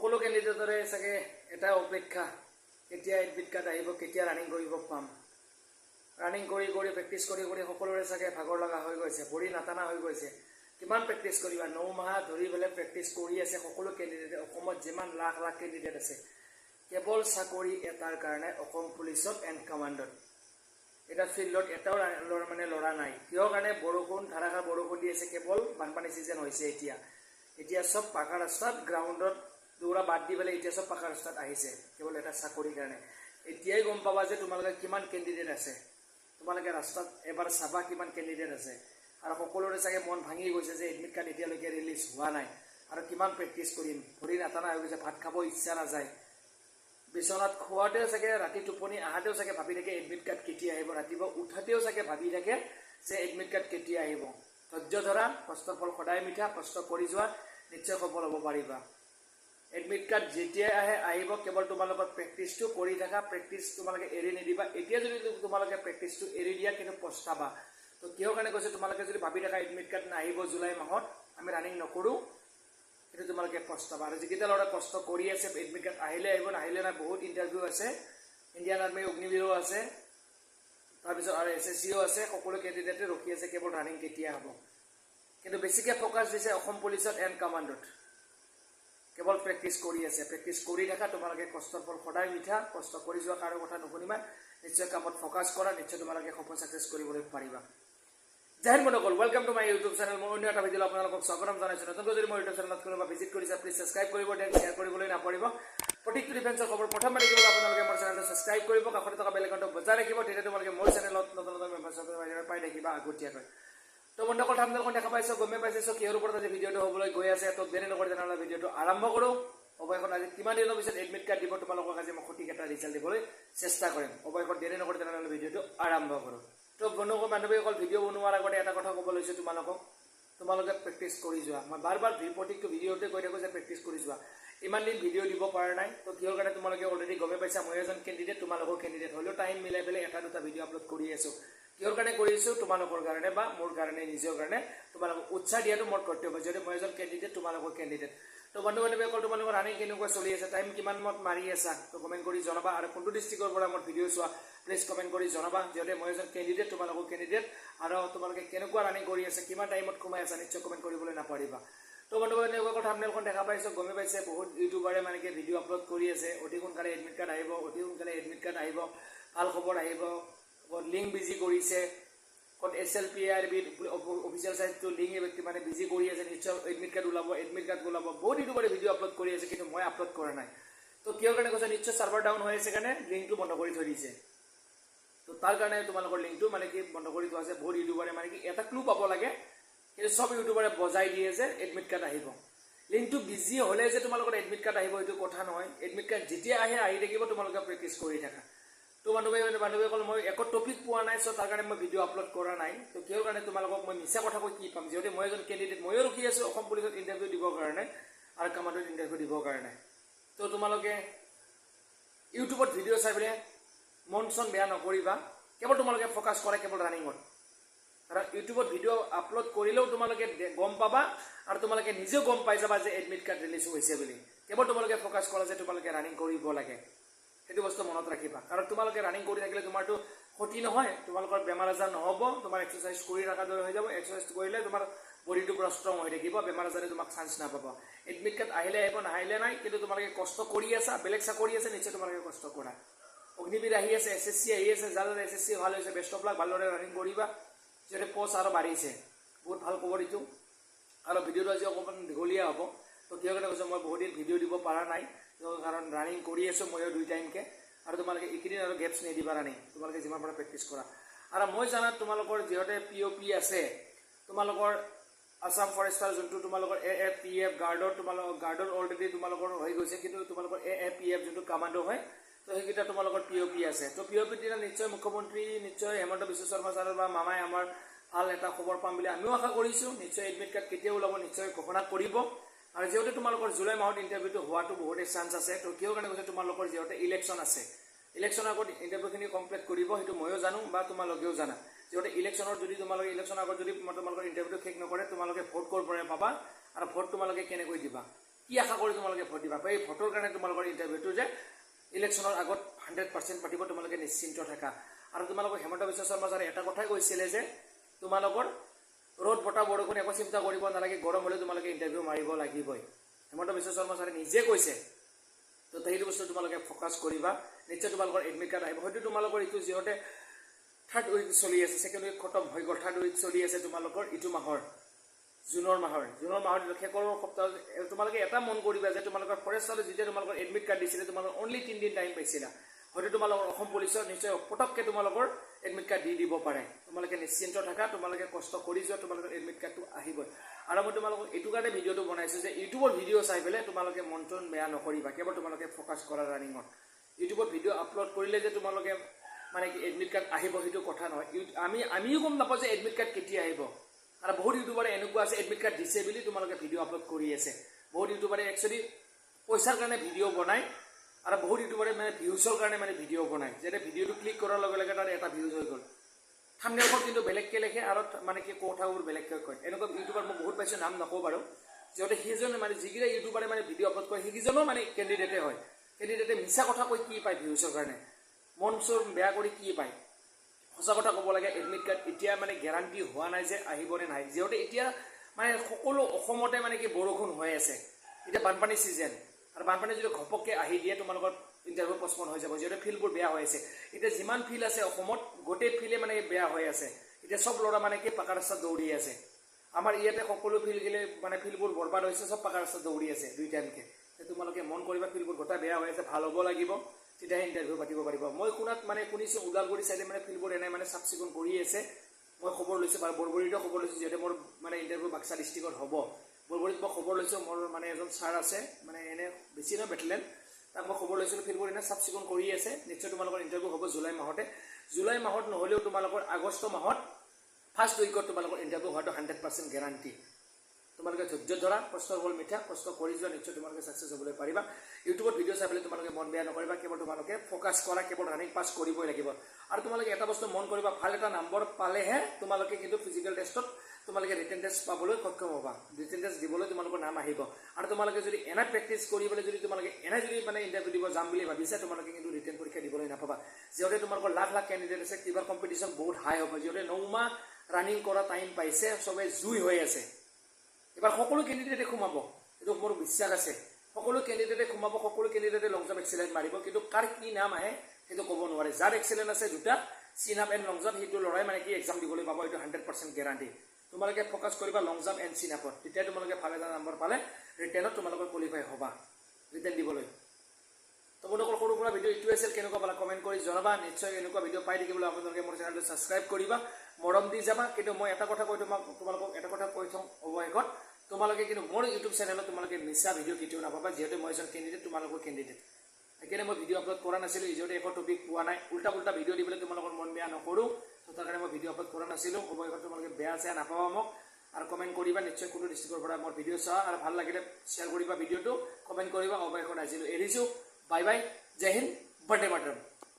সকলো ক্যান্ডিডেটৰে চাগে এটা অপেক্ষা কেতিয়া এডমিট কাৰ্ড আহিব কেতিয়া ৰানিং কৰিব পাম ৰানিং কৰি প্ৰেক্টিছ কৰি সকলোৰে চাগে ভাগৰ লগা হৈ গৈছে ভৰি নাটানা হৈ গৈছে কিমান প্ৰেক্টিছ কৰিবা 9 মাহ ধৰি বলে প্ৰেক্টিছ কৰি আছে সকলো ক্যান্ডিডেট অসমত যিমান লাখ লাখ ক্যান্ডিডেট আছে কেৱল চাকৰি এটাৰ কাৰণে অসম পুলিচত এণ্ড কমাণ্ডত এটা ফিল্ডত এটাও মানে লৰা নাই কিয় কাৰণে বৰষুণ ধাৰাসাৰ বৰষুণ দি আছে কেৱল বানপানী সিজন হৈছে এতিয়া সব পাকা ৰাস্তাত গ্ৰাউণ্ডত দৌৰা বাদ দি পেলাই এতিয়া সব পাকা ৰাস্তাত আহিছে কেৱল এটা চাকৰিৰ কাৰণে এতিয়াই গম পাবা যে তোমালোকে কিমান ক্যান্ডিডেট আছে তোমালোকে ৰাস্তাত এবাৰ চাবা কিমান ক্যান্ডিডেট আছে আৰু সকলোৰে চাগে মন ভাঙি গৈছে যে এডমিট কাৰ্ড এতিয়ালৈকে ৰিলিজ হোৱা নাই আৰু কিমান প্ৰেক্টিছ কৰিম ভৰি নাটানা হৈ গৈছে ভাত খাব ইচ্ছা নাযায় বিছনাত খোৱাতেও চাগে ৰাতি টোপনি আহাতেও চাগে ভাবি থাকে এডমিট কাৰ্ড কেতিয়া আহিব ৰাতিপুৱা উঠাতেও চাগে ভাবি থাকে যে এডমিট কাৰ্ড কেতিয়া আহিব ধৈৰ্য ধৰা কষ্টৰ ফল সদায় মিঠা কষ্ট কৰি যোৱা নিশ্চয় সফল হ'ব পাৰিবা এডমিট কাৰ্ড যেতিয়া আহিব কেৱল তোমালোকৰ প্ৰেক্টিছটো কৰি থাকা প্ৰেক্টিছ তোমালোকে এৰি নিদিবা এতিয়া যদি তোমালোকে প্ৰেক্টিছটো এৰি দিয়া কিন্তু পস্তাবা তো কিয় কাৰণে কৈছে তোমালোকে যদি ভাবি থাকা এডমিট কাৰ্ড নাহিব জুলাই মাহত আমি ৰানিং নকৰোঁ কিন্তু তোমালোকে পস্তাবা আৰু যিকেইটা ল'ৰা কষ্ট কৰি আছে এডমিট কাৰ্ড আহিলে আহিব নাহিলে নাই বহুত ইণ্টাৰভিউ আছে ইণ্ডিয়ান আৰ্মি অগ্নিবীৰো আছে তাৰপিছত আৰু SSCও আছে সকলো ক্যান্ডিডেটে ৰখি আছে কেৱল ৰানিং কেতিয়া হ'ব কিন্তু বেছিকৈ ফ'কাছ দিছে অসম পুলিচত এণ্ড কমাণ্ডত কেৱল প্ৰেক্টিছ কৰি আছে প্ৰেক্টিছ কৰি থাকা তোমালোকে কষ্টৰ ফল সদায় মিঠা কষ্ট কৰি যোৱা কাৰো কথা নুশুনিবা নিশ্চয় কামত ফ'কাছ কৰা নিশ্চয় তোমালোকে সফল ছাকচেছ কৰিবলৈ পাৰিবা জয় হিন্দ বন্ধুসকল welcome to my YouTube channel মই অন্য এটা ভিডিঅ' আপোনালোকক স্বাগতম জনাইছোঁ নতুনকৈ যদি মই ইউটিউব চেনেলত কোনোবা ভিজিট কৰিছে প্লিজ ছাবস্ক্ৰাইব কৰিব দেন শ্বেয়াৰ কৰিবলৈ নাপাহৰিব প্ৰতিটো ডিফেন্সৰ খবৰ প্ৰথমবাৰ দেখিবলৈ আপোনালোকে মোৰ চেনেলটো ছাবস্ক্ৰাইব কৰিব কাষতে থকা বেল আইকনটো বজাই ৰাখিব তেতিয়া তোমালোকে মোৰ চেনেলত নতুন নতুন মেম্বাৰশ্বিপ পাই থাকিবা আগতীয়াকৈ তো বন্ধুসকল থাম্বনেইলখন দেখা পাইছো গমে পাইছো কিহৰ ওপৰত আজি ভিডিঅ'টো হ'বলৈ গৈ আছে তো দেৰি নকৰি তেনেহ'লে ভিডিঅ'টো আৰম্ভ কৰোঁ অৱশেষত আজি কিমান দিনৰ পিছত এডমিট কাৰ্ড দিব তোমালোকক আজি মই সঠিক এটা ৰিজাল্ট দিবলৈ চেষ্টা কৰিম অৱশেষত দেৰি নকৰি তেনেহ'লে ভিডিঅ'টো আৰম্ভ কৰোঁ তো বন্ধুসকল বান্ধৱীসকল ভিডিঅ' বনোৱাৰ আগতে এটা কথা ক'ব লৈছোঁ তোমালোকে প্ৰেক্টিছ কৰি যোৱা মই বাৰ প্ৰত্যেকটো ভিডিঅ'তে কৈ থাকোঁ যে প্ৰেক্টিছ কৰি যোৱা ইমান দিন ভিডিঅ' দিব পৰা নাই তো কিহৰ কাৰণে তোমালোকে অলৰেডি গমে পাইছা মই এজন কেণ্ডিডেট তোমালোকৰ কেণ্ডিডেট হ'লেও টাইম মিলাই পেলাই এটা দুটা ভিডিঅ' আপলোড কৰি আছোঁ কিহৰ কাৰণে কৰিছোঁ তোমালোকৰ কাৰণে বা মোৰ কাৰণে নিজৰ কাৰণে তোমালোকক উৎসাহ দিয়াটো মোৰ কৰ্তব্য যদি মই এজন কেণ্ডিডেট তোমালোকৰ কেণ্ডিডেট তো বন্ধু বান্ধৱীসকল তোমালোকৰ ৰানিং কেনেকুৱা চলি আছে টাইম কিমান মত মাৰি আছা তো কমেণ্ট কৰি জনাবা আৰু কোনটো ডিষ্ট্ৰিক্টৰ পৰা মোৰ ভিডিঅ' চোৱা প্লিজ কমেণ্ট কৰি জনাবা যিহেতু মই এজন কেণ্ডিডেট তোমালোকৰ কেণ্ডিডেট আৰু তোমালোকে কেনেকুৱা ৰানিং কৰি আছে কিমান টাইমত সোমাই আছা নিশ্চয় কমেণ্ট কৰিবলৈ নাপাহৰিবা তো বন্ধু বান্ধৱীসকল থাম্বনেইলখন দেখা পাইছোঁ গমে পাইছে বহুত ইউটিউবাৰে মানে কি ভিডিঅ' আপলোড কৰি আছে অতি সোনকালে এডমিট কাৰ্ড আহিব অতি সোনকালে এডমিট কাৰ্ড আহিব ভাল খবৰ আহিব ক'ত লিংক বিজি কৰিছে ক'ত SLPRB অফিচিয়েল চাইটটো লিংক মানে বিজি কৰি আছে নিশ্চয় এডমিট কাৰ্ড ওলাব বহুত ইউটিউবাৰে ভিডিঅ' আপলোড কৰি আছে কিন্তু মই আপলোড কৰা নাই তো কিহৰ কাৰণে কৈছে নিশ্চয় ছাৰ্ভাৰ ডাউন হৈ আছে কাৰণে লিংকটো বন্ধ কৰি থৈ দিছে তো তাৰ কাৰণে তোমালোকৰ লিংকটো মানে কি বন্ধ কৰি থোৱা আছে বহুত ইউটিউবাৰে মানে কি এটা ক্লু পাব লাগে কিন্তু সব ইউটিউবাৰে বজাই দিয়ে যে এডমিট কাৰ্ড আহিব লিংকটো বিজি হ'লে যে তোমালোকৰ এডমিট কাৰ্ড আহিব এইটো কথা নহয় এডমিট কাৰ্ড যেতিয়া আহি থাকিব তোমালোকে প্ৰেক্টিছ কৰি থাকা তো বান্ধৱীসকল মই একো টপিক পোৱা নাই চ' তাৰ কাৰণে মই ভিডিঅ' আপলোড কৰা নাই তো কিহৰ কাৰণে তোমালোকক মই মিছা কথা কৈ কি পাম যিহেতু মই এজন কেণ্ডিডেট ময়ো ৰখি আছোঁ অসম পুলিচত ইণ্টাৰভিউ দিবৰ কাৰণে আৰু কমাণ্ডত ইণ্টাৰভিউ দিবৰ কাৰণে তো তোমালোকে ইউটিউবত ভিডিঅ' চাই পেলাই মন চন বেয়া নকৰিবা কেৱল তোমালোকে ফ'কাছ কৰা কেৱল ৰানিঙত আৰু ইউটিউবত ভিডিঅ' আপলোড কৰিলেও তোমালোকে গম পাবা আৰু তোমালোকে নিজেও গম পাই যাবা যে এডমিট কাৰ্ড ৰিলিজ হৈছে বুলি কেৱল তোমালোকে ফ'কাছ কৰা যে তোমালোকে ৰানিং কৰিব লাগে সেইটো বস্তু মনত ৰাখিবা কাৰণ তোমালোকে ৰানিং কৰি থাকিলে তোমাৰতো ক্ষতি নহয় তোমালোকৰ বেমাৰ আজাৰ নহ'ব তোমাৰ এক্সাৰচাইজ কৰি থকাৰ দৰে হৈ যাব এক্সাৰচাইজ কৰিলে তোমাৰ বডিটো পুৰা ষ্ট্ৰং হৈ থাকিব বেমাৰ আজাৰে তোমাক চান্স নাপাব এডমিট কাৰ্ড আহিলে আহিব নাহিলে নাই কিন্তু তোমালোকে কষ্ট কৰি আছা বেলেগ চাকৰি আছে নিশ্চয় তোমালোকে কষ্ট কৰা অগ্নিবীৰ আহি আছে SSC আহি আছে যাৰ SSC ভাল হৈছে বেষ্ট অফ লাক ভালদৰে ৰানিং কৰিবা যিহেতু পষ্ট আৰু বাঢ়িছে বহুত ভাল খবৰ দিছোঁ আৰু ভিডিঅ'টো আজি অকণমান দীঘলীয়া হ'ব তো কিহৰ কাৰণে কৈছোঁ মই বহুত দিন ভিডিঅ' দিব পৰা নাই কাৰণ ৰানিং কৰি আছোঁ ময়ো 2 টাইমকৈ আৰু তোমালোকে এইকেইদিন আৰু গেপছ নিদিবা ৰানিং তোমালোকে যিমান পৰা প্ৰেক্টিছ কৰা আৰু মই জানাত তোমালোকৰ যিহেতু POP আছে তোমালোকৰ আসাম ফৰেষ্টাৰ যোনটো তোমালোকৰ AFPF গাৰ্ডৰ অলৰেডি তোমালোকৰ হৈ গৈছে কিন্তু তোমালোকৰ AFPF যোনটো কমাণ্ডো হয় তো সেইকেইটা তোমালোকৰ POP আছে তো POP দিনা নিশ্চয় মুখ্যমন্ত্ৰী নিশ্চয় হেমন্ত বিশ্ব শৰ্মা ছাৰ বা মামাই আমাৰ ভাল এটা খবৰ পাম বুলি আমিও আশা কৰিছোঁ নিশ্চয় এডমিট কাৰ্ড কেতিয়া ওলাব নিশ্চয় ঘোষণা কৰিব আৰু যিহেতু তোমালোকৰ জুলাই মাহত ইণ্টাৰভিউটো হোৱাটো বহুতেই চান্স আছে তো কিহৰ কাৰণে কৈছে তোমালোকৰ যিহেতু ইলেকশ্যন আছে ইলেকশ্যনৰ আগত ইণ্টাৰভিউখিনি কমপ্লিট কৰিব সেইটো ময়ো জানো বা তোমালোকেও জানা যিহেতু ইলেকশ্যনৰ যদি তোমালোকে ইলেকশ্যনৰ আগত যদি তোমালোকৰ ইণ্টাৰভিউটো শেষ নকৰে তোমালোকে ভোট ক'ৰ পৰা পাবা আৰু ভোট তোমালোকে কেনেকৈ দিবা কি আশা কৰি তোমালোকে ভোট দিবা এই ভোটৰ কাৰণে তোমালোকৰ ইণ্টাৰভিউটো যে ইলেকশ্যনৰ আগত 100% পাতিব তোমালোকে নিশ্চিন্ত থাকা আৰু তোমালোকৰ হেমন্ত বিশ্ব শৰ্মা ছাৰে এটা কথাই কৈছিলে যে তোমালোকৰ ৰ'দ বতাহ বৰষুণ একো চিন্তা কৰিব নালাগে গৰম হ'লে তোমালোকে ইণ্টাৰভিউ মাৰিব লাগিবই হেমন্ত বিশ্ব শৰ্মা ছাৰে নিজে কৈছে তো সেইটো বস্তু তোমালোকে ফ'কাছ কৰিবা নিশ্চয় তোমালোকৰ এডমিট কাৰ্ড আহিব হয়তো তোমালোকৰ এইটো যিহেতু থাৰ্ড উইক চলি আছে ছেকেণ্ড উইক খতম হৈ গ'ল থাৰ্ড উইক চলি আছে তোমালোকৰ ইটো মাহৰ জুনৰ মাহৰ শেষৰ সপ্তাহত তোমালোকে এটা মন কৰিবা যে তোমালোকৰ ফৰেষ্টলৈ যেতিয়া তোমালোকৰ এডমিট কাৰ্ড দিছিলে তোমালোকৰ অনলি 3 দিন টাইম পাইছিলা হয়তো তোমালোকৰ অসম পুলিচৰ নিশ্চয় পটককৈ তোমালোকৰ এডমিট কাৰ্ড দি দিব পাৰে তোমালোকে নিশ্চিন্ত থাকা তোমালোকে কষ্ট কৰি যোৱা তোমালোকৰ এডমিট কাৰ্ডটো আহিবই আৰু মই তোমালোকক এইটো কাৰণে ভিডিঅ'টো বনাইছোঁ যে ইউটিউবৰ ভিডিঅ' চাই পেলাই তোমালোকে মনটো বেয়া নকৰিবা কেৱল তোমালোকে ফ'কাছ কৰা ৰানিঙত ইউটিউবত ভিডিঅ' আপলোড কৰিলে যে তোমালোকে মানে কি এডমিট কাৰ্ড আহিব সেইটো কথা নহয় আমিও গম নাপাওঁ যে এডমিট কাৰ্ড কেতিয়া আহিব আৰু বহুত ইউটিউবাৰে এনেকুৱা আছে এডমিট কাৰ্ড দিছে বুলি তোমালোকে ভিডিঅ' আপলোড কৰি আছে বহুত ইউটিউবাৰে একচুৱেলি পইচাৰ কাৰণে ভিডিঅ' বনায় আৰু বহুত ইউটিউবাৰে মানে ভিউজৰ কাৰণে মানে ভিডিঅ' বনায় যেতিয়া ভিডিঅ'টো ক্লিক কৰাৰ লগে লগে তাৰ এটা ভিউজ হৈ গ'ল থাম্বনেইলখন কিন্তু বেলেগকৈ লিখে আৰু মানে কি কথাবোৰ বেলেগকৈ কয় এনেকুৱা ইউটিউবাৰ মই বহুত পাইছোঁ নাম নকওঁ বাৰু যিহেতু সেইজনে মানে যিকেইটা ইউটিউবাৰে মানে ভিডিঅ' আপলোড কৰে সেইকেইজনো মানে কেণ্ডিডেটে হয় কেণ্ডিডেটে মিছা কথা কৈ কি পায় ভিউজৰ কাৰণে মন চোৰ বেয়া কৰি কি পায় সঁচা কথা ক'ব লাগে এডমিট কাৰ্ড এতিয়া মানে গেৰাণ্টি হোৱা নাই যে আহিবনে নাই যিহেতু এতিয়া মানে সকলো অসমতে মানে কি বৰষুণ হৈ আছে এতিয়া বানপানী ছিজন আৰু বানপানী যদি ঘপককৈ আহি দিয়ে তোমালোকৰ ইণ্টাৰভিউ পষ্টপন হৈ যাব যিহেতু ফিল্ডবোৰ বেয়া হৈ আছে এতিয়া যিমান ফিল্ড আছে অসমত গোটেই ফিল্ডে মানে বেয়া হৈ আছে এতিয়া চব ল'ৰা মানে কি পাকা ৰাস্তাত দৌৰি আছে আমাৰ ইয়াতে সকলো ফিল্ড গেলে মানে ফিল্ডবোৰ বৰবাদ হৈছে চব পাকা ৰাস্তাত দৌৰি আছে দুই টাইমকৈ তোমালোকে মন কৰিবা ফিল্ডবোৰ গোটেই বেয়া হৈ আছে ভাল হ'ব লাগিব তেতিয়াহে ইণ্টাৰভিউ পাতিব পাৰিব মই মানে শুনিছোঁ ওদালগুৰি চাইডে মানে ফিল্ডবোৰ এনে মানে চাফ চিকুণ কৰি আছে মই খবৰ লৈছোঁ বাৰু বৰবৰীতো খবৰ লৈছোঁ যিহেতু মোৰ মানে ইণ্টাৰভিউ বাক্সা ডিষ্ট্ৰিক্টত হ'ব বৰবৰীত মই খবৰ লৈছোঁ মোৰ মানে এজন ছাৰ আছে মানে এনে বেছি নহয় বেটেলেন তাক মই খবৰ লৈছিলোঁ ফিল্ডবোৰ এনে চাফ চিকুণ কৰি আছে নিশ্চয় তোমালোকৰ ইণ্টাৰভিউ হ'ব জুলাই মাহত নহ'লেও তোমালোকৰ আগষ্ট মাহত ফাৰ্ষ্ট উইকত তোমালোকৰ ইণ্টাৰভিউ হোৱাটো 100% গেৰাণ্টি তোমালোকে ধৈৰ্য ধৰা কষ্টৰ ফল মিঠা কষ্ট কৰি যোৱা নিশ্চয় তোমালোকে ছাকচেছ হ'বলৈ পাৰিবা ইউটিউবত ভিডিঅ' চাই পেলাই তোমালোকে মন বেয়া নকৰিবা কেৱল তোমালোকে ফ'কাছ কৰা কেৱল ৰানিং পাছ কৰিবই লাগিব আৰু তোমালোকে এটা বস্তু মন কৰিবা ভাল এটা নম্বৰ পালেহে তোমালোকে কিন্তু ফিজিকেল টেষ্টত তোমালোকে ৰিটেন টেষ্ট পাবলৈ সক্ষম হ'বা ৰিটেন টেষ্ট দিবলৈ তোমালোকৰ নাম আহিব আৰু তোমালোকে যদি এনে প্ৰেক্টিছ কৰিবলৈ যদি তোমালোকে এনে যদি মানে ইণ্টাৰভিউ দিব যাম বুলি ভাবিছা তোমালোকে কিন্তু ৰিটেন পৰীক্ষা দিবলৈ নাপাবা যিহেতু তোমালোকৰ লাখ কেণ্ডিডেট আছে কিবা কম্পিটিশ্যন বহুত হাই হ'ব যিহেতু 9 মাহ ৰানিং কৰা টাইম পাইছে চবে জুই হৈ আছে এবাৰ সকলো কেণ্ডিডেটে সোমাব এইটো মোৰ বিশ্বাস আছে সকলো কেণ্ডিডেটে সোমাব সকলো কেণ্ডিডেটে লং জাম্প এক্সেলেণ্ট মাৰিব কিন্তু কাৰ কি নাম আহে সেইটো ক'ব নোৱাৰে যাৰ এক্সেলেণ্ট আছে দুটা চিন আপ এণ্ড লং জাম্প সেইটো ল'ৰাই মানে কি এক্সাম দিবলৈ পাব এইটো 100% গেৰাণ্টি তোমালোকে ফ'কাছ কৰিবা লং জাম্প এণ্ড চিন আপত তেতিয়া তোমালোকে ভাল এটা নম্বৰ পালে ৰিটেনত তোমালোকৰ কোৱালিফাই হ'বা ৰিটেন দিবলৈ তোমালোকৰ সৰু সুৰা ভিডিঅ' এইটো আছিল কেনেকুৱা পালা কমেণ্ট কৰি জনাবা নিশ্চয় এনেকুৱা ভিডিঅ' পাই থাকিবলৈ আপোনালোকে মোৰ চেনেলটো ছাবস্ক্ৰাইব কৰিবা মৰম দি যাবা কিন্তু মই এটা কথা কৈ তোমালোকক এটা কথা কৈ থওঁ অৱশেষত তোমালোকে কিন্তু মোৰ ইউটিউব চেনেলত তোমালোকে মিছা ভিডিঅ' কেতিয়াও নাপাবা যিহেতু মই এজন কেণ্ডিডেট তোমালোকৰ কেণ্ডিডেট সেইকাৰণে মই ভিডিঅ' আপলোড কৰা নাছিলোঁ যিহেতু একো টপিক পোৱা নাই উল্টা ভিডিঅ' দি পেলাই তোমালোকৰ মন বেয়া নকৰোঁ তো তাৰ কাৰণে মই ভিডিঅ' আপলোড কৰা নাছিলোঁ অৱশেষত তোমালোকে বেয়া চেয়া নাপাবা মোক আৰু কমেণ্ট কৰিবা নিশ্চয় কোনো ডিষ্ট্ৰিক্টৰ পৰা মোৰ ভিডিঅ' চোৱা আৰু ভাল লাগিলে শ্বেয়াৰ কৰিবা ভিডিঅ'টো কমেণ্ট কৰিবা অৱশেষত আজিলৈ এৰিছোঁ বাই বাই জয় হিন্দ বন্দে মাতৰম